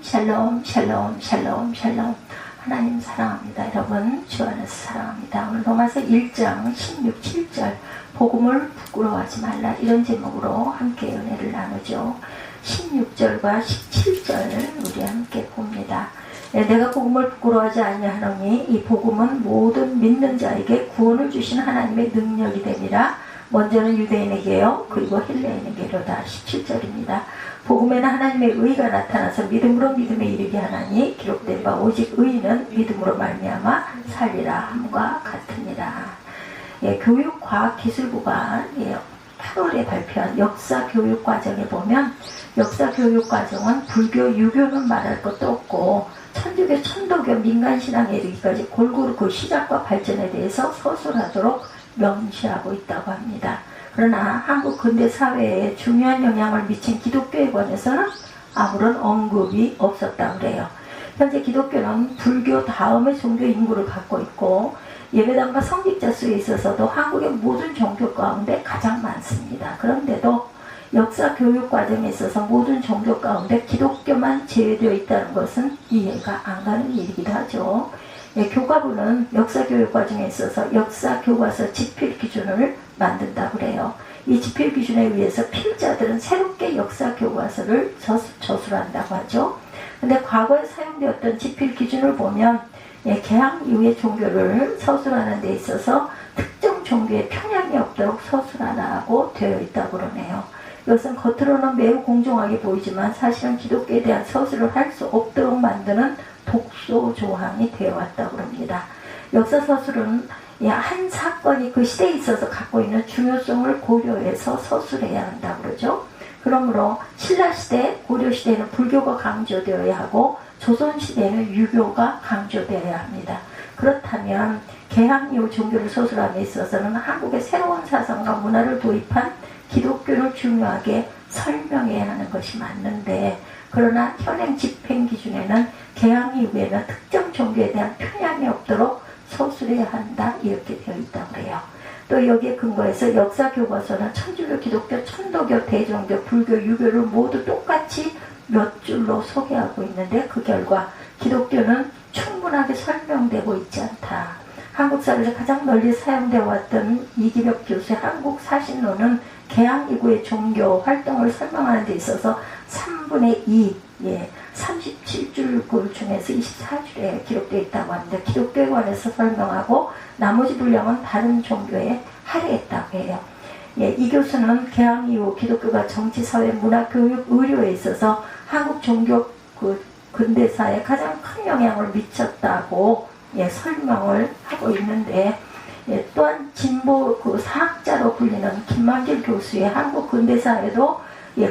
샬롬 샬롬 샬롬 샬롬. 하나님 사랑합니다. 여러분 주 안에서 사랑합니다. 오늘 로마서 1장 16, 7절 복음을 부끄러워하지 말라, 이런 제목으로 함께 은혜를 나누죠. 16절과 17절 우리 함께 봅니다. 내가 복음을 부끄러워하지 아니하노니 이 복음은 모든 믿는 자에게 구원을 주신 하나님의 능력이 됨이라. 먼저는 유대인에게요 그리고 헬레인에게로다. 17절입니다. 복음에는 하나님의 의가 나타나서 믿음으로 믿음에 이르게 하나니 기록된 바 오직 의인은 믿음으로 말미암아 살리라 함과 같으니라. 교육과학기술부가 8월에 발표한 역사교육과정에 보면 역사교육과정은 불교, 유교는 말할 것도 없고 천주교, 천도교, 민간신앙에 이르기까지 골고루 그 시작과 발전에 대해서 서술하도록 명시하고 있다고 합니다. 그러나 한국 근대 사회에 중요한 영향을 미친 기독교에 관해서는 아무런 언급이 없었다고 그래요. 현재 기독교는 불교 다음의 종교 인구를 갖고 있고 예배당과 성직자 수에 있어서도 한국의 모든 종교 가운데 가장 많습니다. 그런데도 역사 교육 과정에 있어서 모든 종교 가운데 기독교만 제외되어 있다는 것은 이해가 안 가는 일이기도 하죠. 교과부는 역사교육 과정에 있어서 역사교과서 집필기준을 만든다고 그래요. 이 집필기준에 의해서 필자들은 새롭게 역사교과서를 저술한다고 하죠. 근데 과거에 사용되었던 집필기준을 보면 개항 이후의 종교를 서술하는 데 있어서 특정 종교에 편향이 없도록 서술하라고 되어 있다고 그러네요. 이것은 겉으로는 매우 공정하게 보이지만 사실은 기독교에 대한 서술을 할 수 없도록 만드는 독소 조항이 되어 왔다고 합니다. 역사 서술은 한 사건이 그 시대에 있어서 갖고 있는 중요성을 고려해서 서술해야 한다고 그러죠. 그러므로 신라시대, 고려시대에는 불교가 강조되어야 하고 조선시대에는 유교가 강조되어야 합니다. 그렇다면 개항 이후 종교를 서술함에 있어서는 한국의 새로운 사상과 문화를 도입한 기독교를 중요하게 설명해야 하는 것이 맞는데, 그러나 현행 집행 기준에는 개항 이후에는 특정 종교에 대한 편향이 없도록 서술해야 한다, 이렇게 되어 있다고 해요. 또 여기에 근거해서 역사교과서는 천주교, 기독교, 천도교, 대종교, 불교, 유교를 모두 똑같이 몇 줄로 소개하고 있는데 그 결과 기독교는 충분하게 설명되고 있지 않다. 한국 사회에서 가장 널리 사용되어 왔던 이기벽 교수의 한국 사신론은 개항 이후의 종교 활동을 설명하는 데 있어서 3분의 2, 37줄 중에서 24줄에 기록되어 있다고 합니다. 기독교에 관해서 설명하고 나머지 분량은 다른 종교에 할애했다고 해요. 이 교수는 개항 이후 기독교가 정치, 사회, 문화, 교육, 의료에 있어서 한국 종교 근대사에 가장 큰 영향을 미쳤다고 설명을 하고 있는데, 또한 진보 사학자로 불리는 김만길 교수의 한국 근대사에도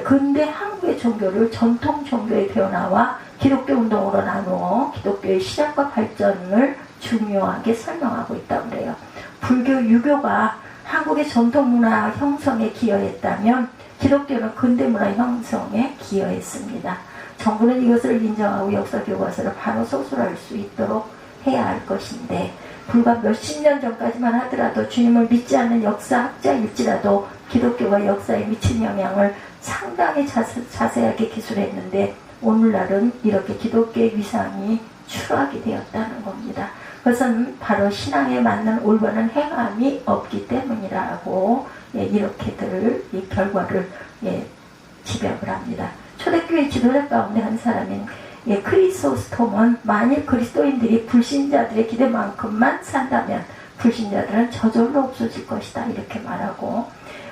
근대 한국의 종교를 전통 종교의 변화와 기독교 운동으로 나누어 기독교의 시작과 발전을 중요하게 설명하고 있다고 그래요. 불교, 유교가 한국의 전통 문화 형성에 기여했다면 기독교는 근대 문화 형성에 기여했습니다. 정부는 이것을 인정하고 역사교과서를 바로 서술할 수 있도록 해야 할 것인데, 불과 몇십 년 전까지만 하더라도 주님을 믿지 않는 역사학자일지라도 기독교가 역사에 미친 영향을 상당히 자세하게 기술했는데 오늘날은 이렇게 기독교의 위상이 추락이 되었다는 겁니다. 그것은 바로 신앙에 맞는 올바른 행함이 없기 때문이라고 이렇게들 이 결과를 지적을 합니다. 초대교회 지도자 가운데 한 사람인 크리소스톰은 만일 그리스도인들이 불신자들의 기대만큼만 산다면 불신자들은 저절로 없어질 것이다, 이렇게 말하고,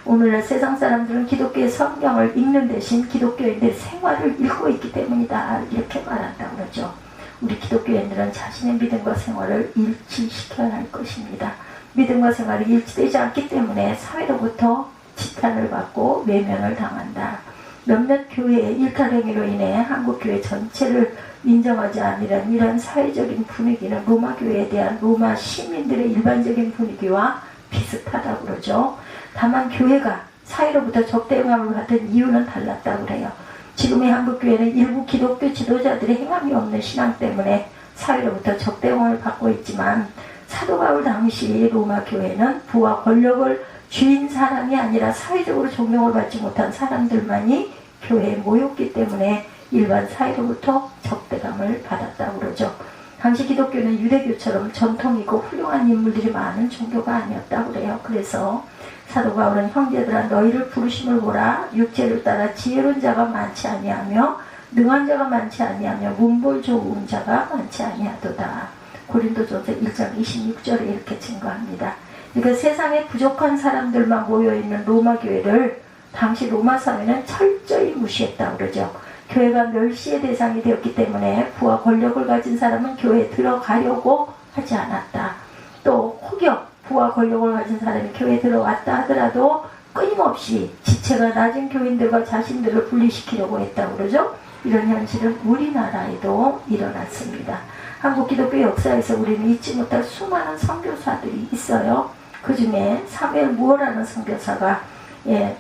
오늘날 세상 사람들은 기독교의 성경을 읽는 대신 기독교인들의 생활을 읽고 있기 때문이다, 이렇게 말한다고 그러죠. 우리 기독교인들은 자신의 믿음과 생활을 일치시켜야 할 것입니다. 믿음과 생활이 일치되지 않기 때문에 사회로부터 지탄을 받고 외면을 당한다. 몇몇 교회의 일탈행위로 인해 한국교회 전체를 인정하지 않으려는 이런 사회적인 분위기는 로마 교회에 대한 로마 시민들의 일반적인 분위기와 비슷하다고 그러죠. 다만 교회가 사회로부터 적대응함을 받은 이유는 달랐다고 그래요. 지금의 한국교회는 일부 기독교 지도자들의 행함이 없는 신앙 때문에 사회로부터 적대응함을 받고 있지만, 사도 바울 당시 로마 교회는 부와 권력을 주인 사람이 아니라 사회적으로 존경을 받지 못한 사람들만이 교회에 모였기 때문에 일반 사회로부터 적대감을 받았다고 그러죠. 당시 기독교는 유대교처럼 전통이고 훌륭한 인물들이 많은 종교가 아니었다고 그래요. 그래서 사도 바울은 형제들아 너희를 부르심을 보라. 육체를 따라 지혜로운 자가 많지 아니하며 능한 자가 많지 아니하며 문벌 좋은 자가 많지 아니하도다. 고린도전서 1장 26절에 이렇게 증거합니다. 그러니까 세상에 부족한 사람들만 모여있는 로마 교회를 당시 로마 사회는 철저히 무시했다고 그러죠. 교회가 멸시의 대상이 되었기 때문에 부와 권력을 가진 사람은 교회에 들어가려고 하지 않았다. 또 혹여 부와 권력을 가진 사람이 교회에 들어왔다 하더라도 끊임없이 지체가 낮은 교인들과 자신들을 분리시키려고 했다고 그러죠. 이런 현실은 우리나라에도 일어났습니다. 한국 기독교 역사에서 우리는 잊지 못할 수많은 선교사들이 있어요. 그 중에 사무엘 무어라는 선교사가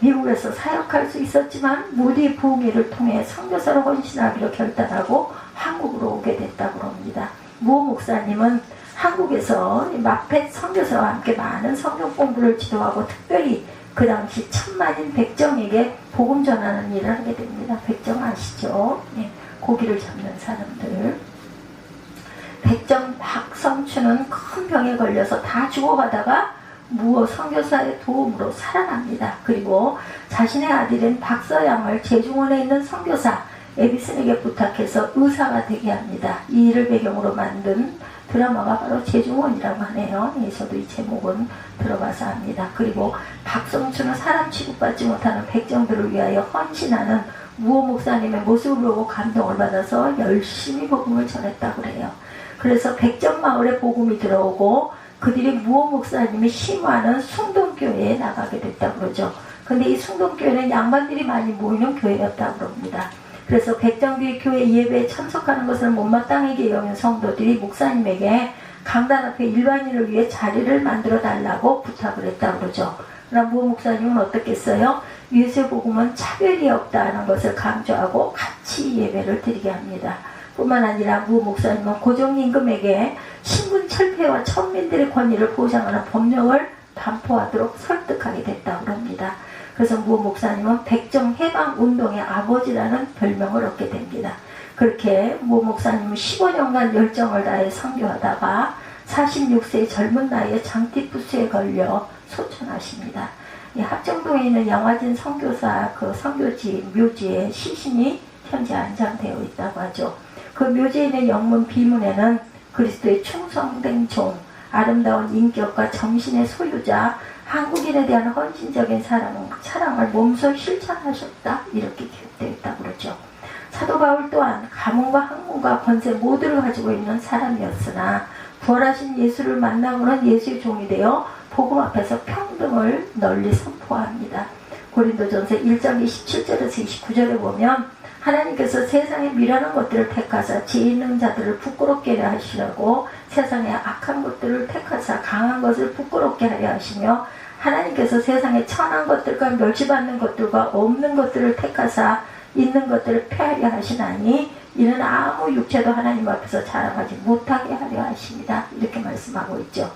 미국에서 사역할 수 있었지만 모디 부흥회를 통해 선교사로 헌신하기로 결단하고 한국으로 오게 됐다고 합니다. 무어 목사님은 한국에서 마펫 선교사와 함께 많은 성경 공부를 지도하고 특별히 그 당시 천만인 백정에게 복음 전하는 일을 하게 됩니다. 백정 아시죠? 고기를 잡는 사람들. 백정 박성춘은 큰 병에 걸려서 다 죽어가다가 무어 선교사의 도움으로 살아납니다. 그리고 자신의 아들인 박서양을 제중원에 있는 선교사 에디슨에게 부탁해서 의사가 되게 합니다. 이 일을 배경으로 만든 드라마가 바로 제중원이라고 하네요. 저도 이 제목은 들어봐서 합니다. 그리고 박성춘은 사람 취급받지 못하는 백정들을 위하여 헌신하는 무어 목사님의 모습을 보고 감동을 받아서 열심히 복음을 전했다고 그래요. 그래서 백정마을에 복음이 들어오고 그들이 무어 목사님이 심화하는 숭동교회에 나가게 됐다고 그러죠. 근데 이 숭동교회는 양반들이 많이 모이는 교회였다고 그럽니다. 그래서 백정들이 교회 예배에 참석하는 것을 못마땅하게 여긴 성도들이 목사님에게 강단 앞에 일반인을 위해 자리를 만들어 달라고 부탁을 했다고 그러죠. 그러나 무어 목사님은 어떻겠어요? 예수의 복음은 차별이 없다는 것을 강조하고 같이 예배를 드리게 합니다. 뿐만 아니라 무어 목사님은 고종임금에게 신분 철폐와 천민들의 권리를 보장하는 법령을 반포하도록 설득하게 됐다고 합니다. 그래서 무어 목사님은 백정 해방 운동의 아버지라는 별명을 얻게 됩니다. 그렇게 무어 목사님은 15년간 열정을 다해 선교하다가 46세의 젊은 나이에 장티푸스에 걸려 소천하십니다. 이 합정동에 있는 양화진 선교사 그 선교지 묘지에 시신이 현재 안장되어 있다고 하죠. 그 묘지에 있는 영문 비문에는 그리스도의 충성된 종, 아름다운 인격과 정신의 소유자, 한국인에 대한 헌신적인 사랑을 몸소 실천하셨다 이렇게 기록되어 있다고 그러죠. 사도 바울 또한 가문과 학문과 권세 모두를 가지고 있는 사람이었으나 부활하신 예수를 만나고는 예수의 종이 되어 복음 앞에서 평등을 널리 선포합니다. 고린도전서 1장 27절에서 29절에 보면 하나님께서 세상에 미련한 것들을 택하사 지혜 있는 자들을 부끄럽게 하려 하시려고 세상에 악한 것들을 택하사 강한 것을 부끄럽게 하려 하시며 하나님께서 세상에 천한 것들과 멸시받는 것들과 없는 것들을 택하사 있는 것들을 폐하려 하시나니 이는 아무 육체도 하나님 앞에서 자랑하지 못하게 하려 하십니다. 이렇게 말씀하고 있죠.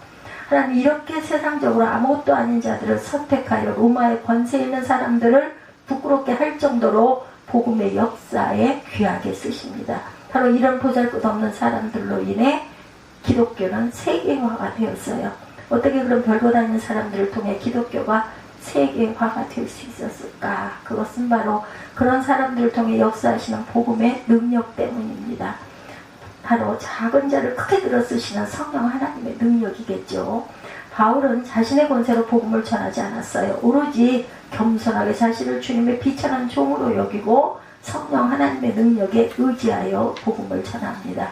하나님 이렇게 세상적으로 아무것도 아닌 자들을 선택하여 로마의 권세 있는 사람들을 부끄럽게 할 정도로 복음의 역사에 귀하게 쓰십니다. 바로 이런 보잘것없는 사람들로 인해 기독교는 세계화가 되었어요. 어떻게 그런 별거 다 있는 사람들을 통해 기독교가 세계화가 될 수 있었을까? 그것은 바로 그런 사람들을 통해 역사하시는 복음의 능력 때문입니다. 바로 작은 자를 크게 들어 쓰시는 성령 하나님의 능력이겠죠. 바울은 자신의 권세로 복음을 전하지 않았어요. 오로지 겸손하게 자신을 주님의 비천한 종으로 여기고 성령 하나님의 능력에 의지하여 복음을 전합니다.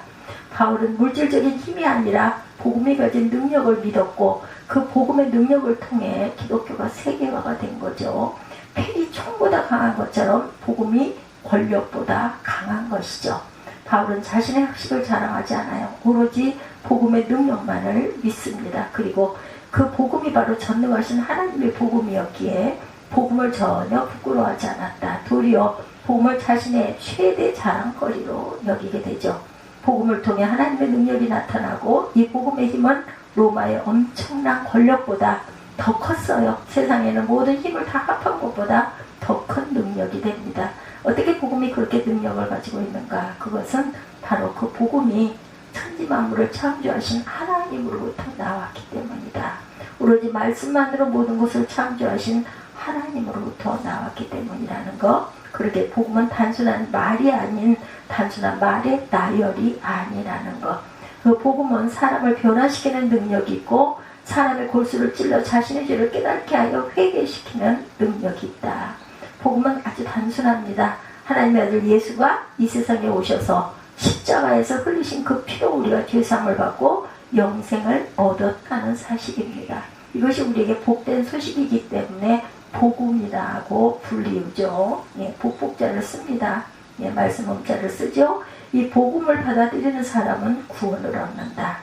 바울은 물질적인 힘이 아니라 복음이 가진 능력을 믿었고 그 복음의 능력을 통해 기독교가 세계화가 된 거죠. 펠이 총보다 강한 것처럼 복음이 권력보다 강한 것이죠. 바울은 자신의 학식을 자랑하지 않아요. 오로지 복음의 능력만을 믿습니다. 그리고 그 복음이 바로 전능하신 하나님의 복음이었기에 복음을 전혀 부끄러워하지 않았다. 도리어 복음을 자신의 최대 자랑거리로 여기게 되죠. 복음을 통해 하나님의 능력이 나타나고 이 복음의 힘은 로마의 엄청난 권력보다 더 컸어요. 세상에는 모든 힘을 다 합한 것보다 더 큰 능력이 됩니다. 어떻게 복음이 그렇게 능력을 가지고 있는가? 그것은 바로 그 복음이 천지 만물을 창조하신 하나님으로부터 나왔기 때문이다. 오로지 말씀만으로 모든 것을 창조하신 하나님으로부터 나왔기 때문이라는 것. 그렇게 복음은 단순한 말이 아닌 단순한 말의 나열이 아니라는 것. 그 복음은 사람을 변화시키는 능력이 있고 사람의 골수를 찔러 자신의 죄를 깨닫게 하여 회개시키는 능력이 있다. 복음은 아주 단순합니다. 하나님의 아들 예수가 이 세상에 오셔서 십자가에서 흘리신 그 피로 우리가 죄사함을 받고 영생을 얻었다는 사실입니다. 이것이 우리에게 복된 소식이기 때문에 복음이라고 불리우죠. 예, 복복자를 씁니다. 예, 말씀 음자를 쓰죠. 이 복음을 받아들이는 사람은 구원을 얻는다.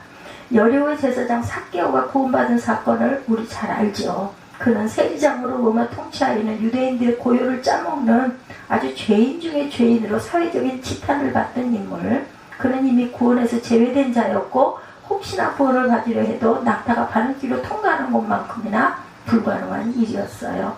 여리고의 제사장 삭개오가 구원받은 사건을 우리 잘 알죠. 그는 세리장으로 로마 통치하에 있는 유대인들의 고요를 짜먹는 아주 죄인 중의 죄인으로 사회적인 지탄을 받던 인물. 그는 이미 구원에서 제외된 자였고 혹시나 구원을 받으려 해도 낙타가 바른 길로 통과하는 것만큼이나 불가능한 일이었어요.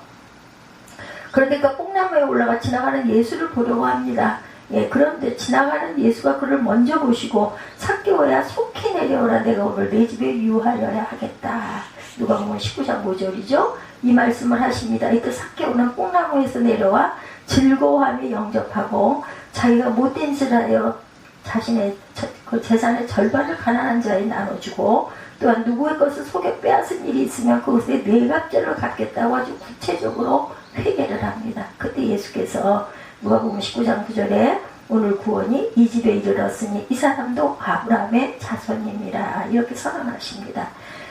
그런데 그 뽕나무에 올라가 지나가는 예수를 보려고 합니다. 예, 그런데 지나가는 예수가 그를 먼저 보시고 삭개오야 속히 내려오라. 내가 오늘 내 집에 유하여야 하겠다. 누가복음 19장 5절이죠. 이 말씀을 하십니다. 이때 삭개오는 뽕나무에서 내려와 즐거워하며 영접하고 자기가 못된 짓을 하여 자신의 그 재산의 절반을 가난한 자에 나눠주고 또한 누구의 것을 속여 빼앗은 일이 있으면 그것에 뇌갑절을 갖겠다고 아주 구체적으로 회개를 합니다. 그때 예수께서 누가복음 19장 9절에 오늘 구원이 이 집에 이르렀으니 이 사람도 아브라함의 자손입니다. 이렇게 선언하십니다.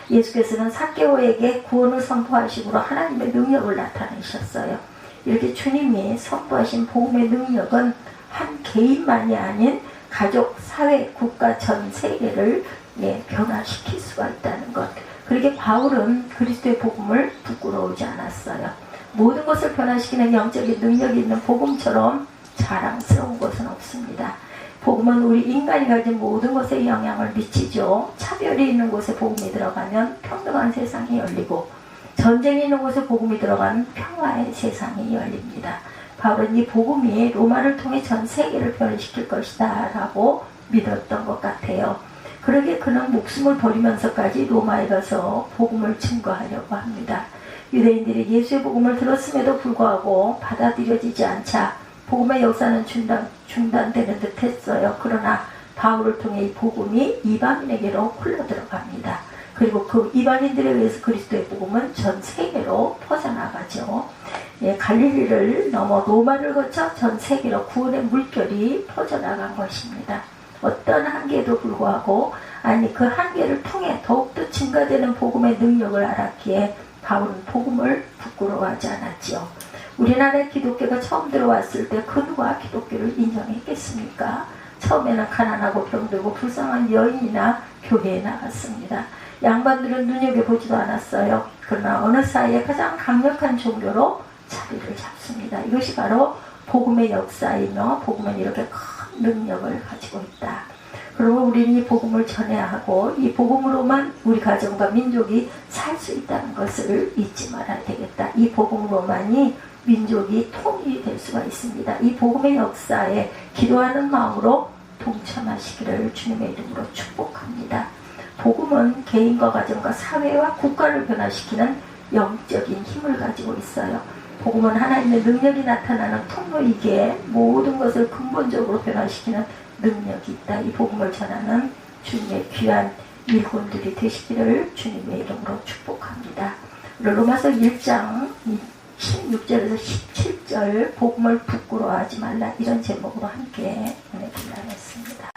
예수께서는 삭개오에게 구원을 선포하시므로 하나님의 능력을 나타내셨어요. 이렇게 주님이 선포하신 복음의 능력은 한 개인만이 아닌 가족, 사회, 국가 전 세계를 변화시킬 수가 있다는 것. 그렇게 바울은 그리스도의 복음을 부끄러워하지 않았어요. 모든 것을 변화시키는 영적인 능력이 있는 복음처럼 자랑스러운 것은 없습니다. 복음은 우리 인간이 가진 모든 것에 영향을 미치죠. 차별이 있는 곳에 복음이 들어가면 평등한 세상이 열리고 전쟁이 있는 곳에 복음이 들어가면 평화의 세상이 열립니다. 바울은 이 복음이 로마를 통해 전 세계를 변화시킬 것이다 라고 믿었던 것 같아요. 그러게 그는 목숨을 버리면서까지 로마에 가서 복음을 증거하려고 합니다. 유대인들이 예수의 복음을 들었음에도 불구하고 받아들여지지 않자 복음의 역사는 중단되는 듯 했어요. 그러나 바울을 통해 이 복음이 이방인에게로 흘러들어갑니다. 그리고 그 이방인들에 의해서 그리스도의 복음은 전 세계로 퍼져나가죠. 예, 갈릴리를 넘어 로마를 거쳐 전 세계로 구원의 물결이 퍼져나간 것입니다. 어떤 한계에도 불구하고 그 한계를 통해 더욱더 증가되는 복음의 능력을 알았기에 바울은 복음을 부끄러워하지 않았지요. 우리나라에 기독교가 처음 들어왔을 때 그 누가 기독교를 인정했겠습니까? 처음에는 가난하고 병들고 불쌍한 여인이나 교회에 나갔습니다. 양반들은 눈여겨보지도 않았어요. 그러나 어느 사이에 가장 강력한 종교로 자리를 잡습니다. 이것이 바로 복음의 역사이며 복음은 이렇게 큰 능력을 가지고 있다. 그러면 우리는 이 복음을 전해야 하고 이 복음으로만 우리 가정과 민족이 살 수 있다는 것을 잊지 말아야 되겠다. 이 복음으로만이 민족이 통일이 될 수가 있습니다. 이 복음의 역사에 기도하는 마음으로 동참하시기를 주님의 이름으로 축복합니다. 복음은 개인과 가정과 사회와 국가를 변화시키는 영적인 힘을 가지고 있어요. 복음은 하나님의 능력이 나타나는 통로이기에 모든 것을 근본적으로 변화시키는 능력이 있다. 이 복음을 전하는 주님의 귀한 일꾼들이 되시기를 주님의 이름으로 축복합니다. 로마서 1장 16절에서 17절 복음을 부끄러워하지 말라 이런 제목으로 함께 은혜 분양했습니다.